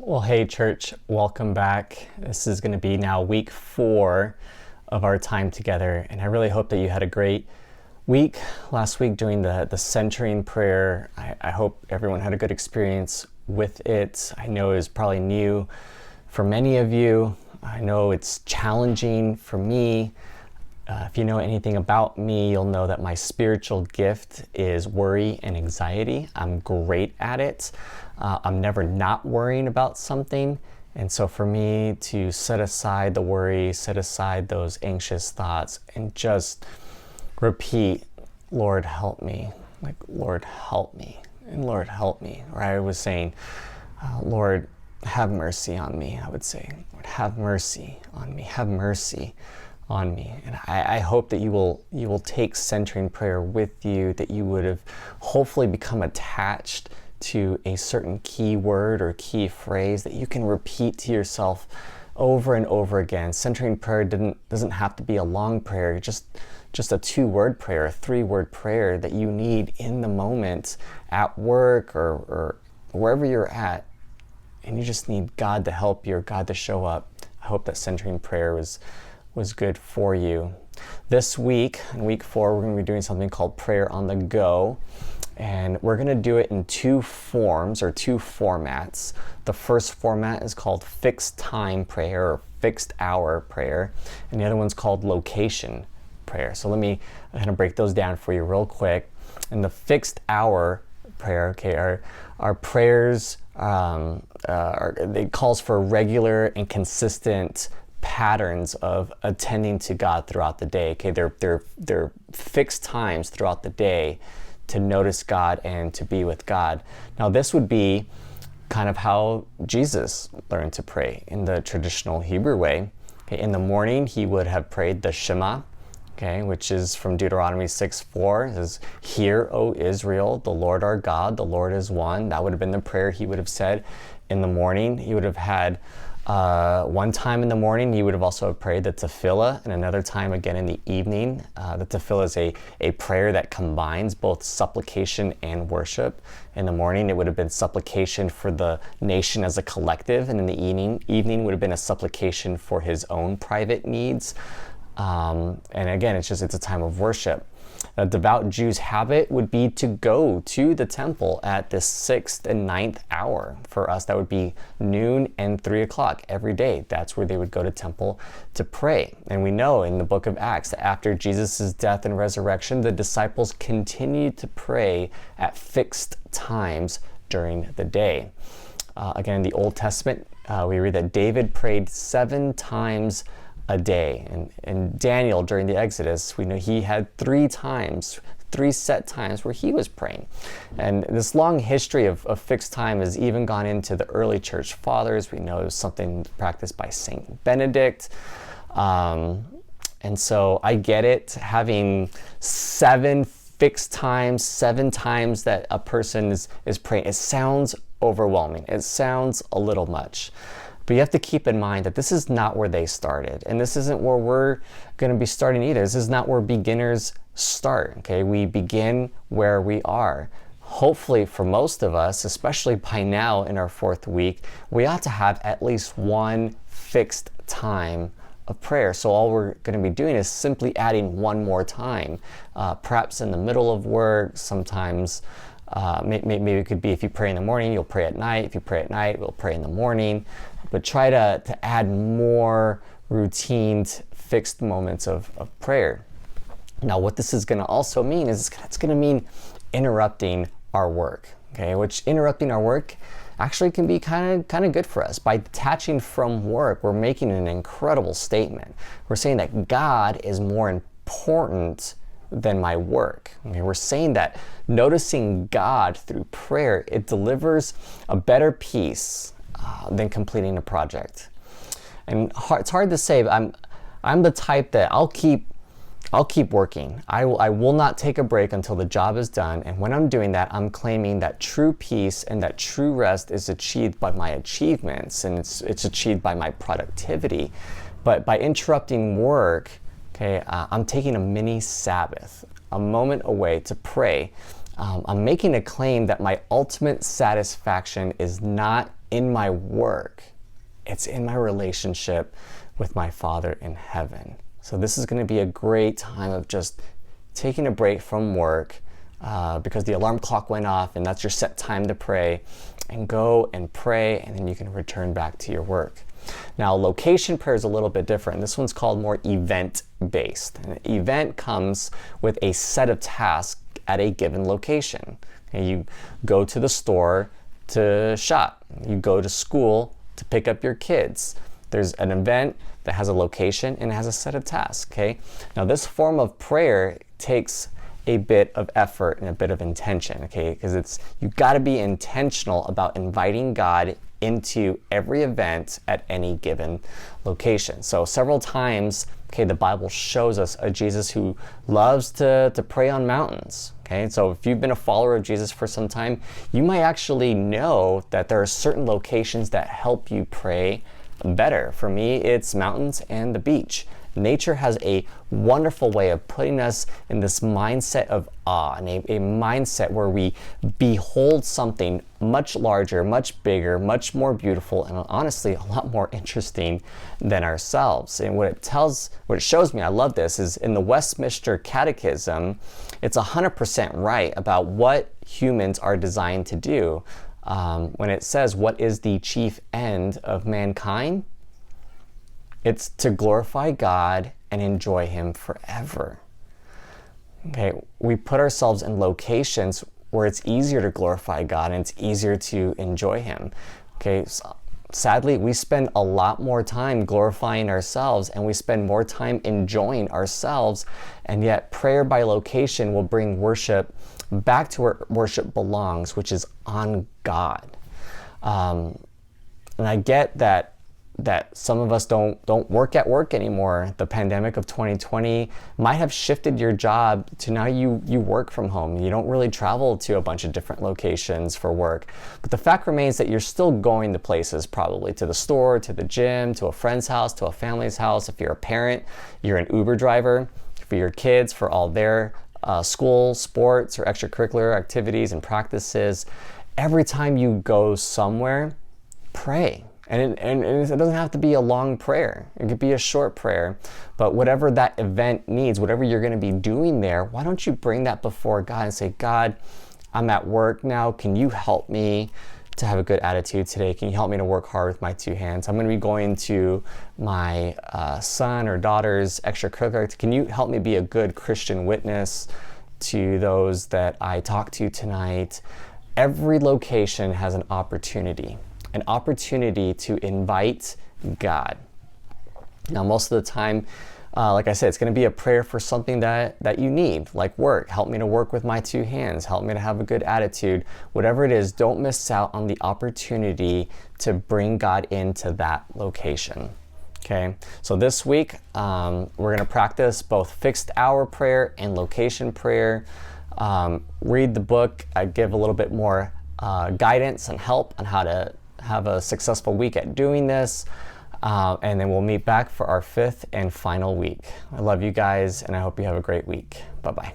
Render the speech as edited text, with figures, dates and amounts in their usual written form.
Well, hey, church, welcome back. This is going to be now week 4 of our time together, and I really hope that you had a great week last week doing the centering prayer. I hope everyone had a good experience with it. I know it was probably new for many of you. I know it's challenging for me. If you know anything about me, you'll know that my spiritual gift is worry and anxiety. I'm great at it. I'm never not worrying about something. And so for me to set aside the worry, set aside those anxious thoughts, and just repeat, Lord, help me. Like, Lord, help me. And Lord, help me. Or I was saying, Lord, have mercy on me. I would say, Lord, have mercy on me. Have mercy on me. And I hope that you will take centering prayer with you, that you would have hopefully become attached to a certain key word or key phrase that you can repeat to yourself over and over again. Centering prayer doesn't have to be a long prayer, just a 2-word prayer, a 3-word prayer that you need in the moment at work or wherever you're at, and you just need God to help you or God to show up. I hope that centering prayer was good for you. This week, in week 4, we're going to be doing something called prayer on the go. And we're going to do it in 2 forms or 2 formats. The first format is called fixed time prayer or fixed hour prayer. And the other one's called location prayer. So let me kind of break those down for you real quick. In the fixed hour prayer, okay, our prayers, it calls for regular and consistent patterns of attending to God throughout the day. Okay, they're fixed times throughout the day to notice God and to be with God. Now, this would be kind of how Jesus learned to pray in the traditional Hebrew way. Okay, in the morning, he would have prayed the Shema, okay, which is from Deuteronomy 6:4. It says, "Hear, O Israel, the Lord our God, the Lord is one." That would have been the prayer he would have said in the morning. He would have had one time in the morning, he would have also prayed the tefillah, and another time again in the evening. The tefillah is a prayer that combines both supplication and worship. In the morning, it would have been supplication for the nation as a collective, and in the evening would have been a supplication for his own private needs. And again, it's a time of worship. A devout Jew's habit would be to go to the temple at the 6th and 9th hour. For us, that would be noon and 3 o'clock every day. That's where they would go to temple to pray. And we know in the book of Acts that after Jesus' death and resurrection, the disciples continued to pray at fixed times during the day. Again, in the Old Testament, we read that David prayed 7 times a day. And Daniel, during the Exodus, we know he had 3 set times where he was praying. And this long history of fixed time has even gone into the early church fathers. We know it was something practiced by Saint Benedict. And so I get it, having 7 fixed times, 7 times that a person is praying. It sounds overwhelming. It sounds a little much. But you have to keep in mind that this is not where they started, and this isn't where we're going to be starting either. This is not where beginners start, okay? We begin where we are. Hopefully for most of us, especially by now in our 4th week, we ought to have at least 1 fixed time of prayer. So all we're going to be doing is simply adding 1 more time, perhaps in the middle of work. Sometimes maybe it could be if you pray in the morning, you'll pray at night. If you pray at night, we'll pray in the morning. But try to add more routine, fixed moments of prayer. Now, what this is going to also mean is it's going to mean interrupting our work, okay? Which interrupting our work actually can be kind of good for us. By detaching from work, we're making an incredible statement. We're saying that God is more important than my work. Okay? We're saying that noticing God through prayer, it delivers a better peace than completing a project. And it's hard to say, but I'm the type that I'll keep working. I will not take a break until the job is done. And when I'm doing that, I'm claiming that true peace and that true rest is achieved by my achievements, and it's achieved by my productivity. But by interrupting work, okay, I'm taking a mini Sabbath, a moment away to pray. I'm making a claim that my ultimate satisfaction is not in my work. It's in my relationship with my Father in heaven. So this is going to be a great time of just taking a break from work because the alarm clock went off and that's your set time to pray, and go and pray, and then you can return back to your work. Now, location prayer is a little bit different. This one's called more event-based. An event comes with a set of tasks at a given location. Okay, you go to the store to shop. You go to school to pick up your kids. There's an event that has a location and it has a set of tasks, okay? Now, this form of prayer takes a bit of effort and a bit of intention, okay? Because you've got to be intentional about inviting God into every event at any given location. So several times, okay, the Bible shows us a Jesus who loves to pray on mountains. Okay, so if you've been a follower of Jesus for some time, you might actually know that there are certain locations that help you pray better. For me, it's mountains and the beach. Nature has a wonderful way of putting us in this mindset of awe, and a mindset where we behold something much larger, much bigger, much more beautiful, and honestly a lot more interesting than ourselves. And what it shows me, I love this, is in the Westminster Catechism, it's 100% right about what humans are designed to do. When it says, what is the chief end of mankind? It's to glorify God and enjoy Him forever. Okay, we put ourselves in locations where it's easier to glorify God and it's easier to enjoy Him. Okay, so sadly, we spend a lot more time glorifying ourselves and we spend more time enjoying ourselves, and yet prayer by location will bring worship back to where worship belongs, which is on God. And I get that some of us don't work at work anymore. The pandemic of 2020 might have shifted your job to now you work from home. You don't really travel to a bunch of different locations for work. But the fact remains that you're still going to places, probably to the store, to the gym, to a friend's house, to a family's house. If you're a parent, you're an Uber driver. For your kids, for all their school, sports, or extracurricular activities and practices. Every time you go somewhere, pray. And it doesn't have to be a long prayer. It could be a short prayer. But whatever that event needs, whatever you're going to be doing there, why don't you bring that before God and say, God, I'm at work now. Can you help me to have a good attitude today? Can you help me to work hard with my two hands? I'm going to be going to my son or daughter's extracurricular. Can you help me be a good Christian witness to those that I talk to tonight? Every location has an opportunity to invite God. Now, most of the time, like I said, it's going to be a prayer for something that you need, like work. Help me to work with my two hands. Help me to have a good attitude. Whatever it is, don't miss out on the opportunity to bring God into that location. Okay, so this week, we're going to practice both fixed hour prayer and location prayer. Read the book. I give a little bit more guidance and help on how to have a successful week at doing this. And then we'll meet back for our 5th and final week. I love you guys, and I hope you have a great week. Bye-bye.